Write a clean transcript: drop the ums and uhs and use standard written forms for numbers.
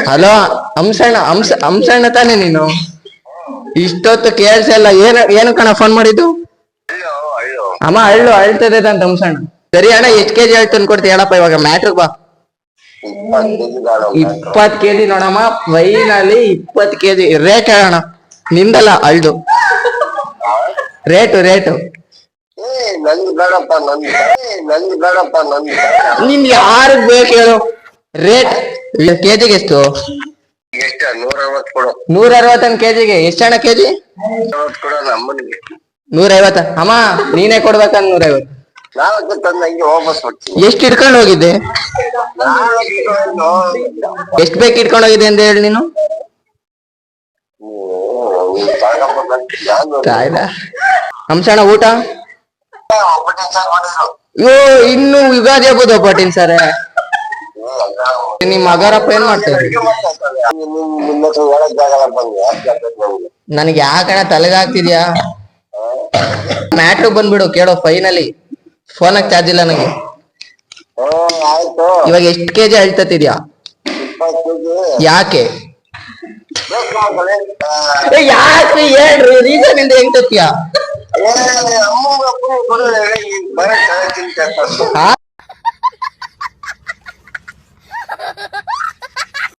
Hello ಹಂಸಣ್ಣ ತಾನೆ ನೀನು? ಇಷ್ಟೊತ್ತು ಕೇಳ್ಸ ಇಲ್ಲ. ಏನು ಕಣ ಫೋನ್ ಮಾಡಿದ್ದು? ಅಮ್ಮ ಅಳ್ತದೆ ಅಂತ ಹಂಸಣ್ಣ. ಸರಿ ಅಣ್ಣ, ಎಷ್ಟ್ ಕೆಜಿ ಅಳ್ತು ಅನ್ಕೊಡ್ತೀಯ ಹೇಳಪ್ಪ, ಇವಾಗ ಮ್ಯಾಟ್ರಿಗ್ ಬಾ. 20 ಕೆಜಿ ನೋಡಮ್ಮ, ಫೈನಲಿ 20 ಕೆಜಿ. ರೇಟ್ ಹೇಳೋಣ, ನಿಂದಲ್ಲ ಅಳ್ದು. ರೇಟು ನಿನ್ ಯಾರಿಗ್ ಬೇಕು ಹೇಳು? ರೇಟ್ ಕೆಜಿಗೆ ಎಷ್ಟು? 160 ಕೆಜಿಗೆ. ಎಷ್ಟಣ್ಣ ಕೆಜಿ? 150. ಅಮ್ಮ ನೀನೇ ಕೊಡ್ಬೇಕಂದ್ 150. ಎಷ್ಟು ಇಟ್ಕೊಂಡು ಹೋಗಿದ್ದೆ? ಎಷ್ಟು ಬೇಕು ಇಟ್ಕೊಂಡು ಹೋಗಿದ್ದೆ ಅಂತ ಹೇಳಿ ನೀನು? ಹಂಸಣ್ಣ ಊಟ? ಅಯ್ಯೋ, ಇನ್ನು ಯುಗಾದಿ ಹಬ್ಬದ ಒಬ್ಬಟ್ಟಿನ ಸರ್. ನಿಮ್ ಮಗರಪ್ಪ ಏನ್ ಮಾಡ್ತಾರೆ? ನನಗೆ ಯಾಕಣ ತಲೆಗೆ ಹಾಕ್ತಿದ್ಯಾ? ಮ್ಯಾಟ್ರಿಗ್ ಬಂದ್ಬಿಡು, ಕೇಳೋ. ಫೈನಲಿ ಫೋನಾಗ ಚಾರ್ಜ್ ಇಲ್ಲ ನನಗೆ. ಇವಾಗ ಎಷ್ಟು ಕೆಜಿ ಅಳ್ತತಿದ್ಯಾ? ಯಾಕೆ ಹೇಳ್ರಿ, ರೀಸನ್ ಇಂದ ಹೆಂಗ್ ತತ್ತೀಯ?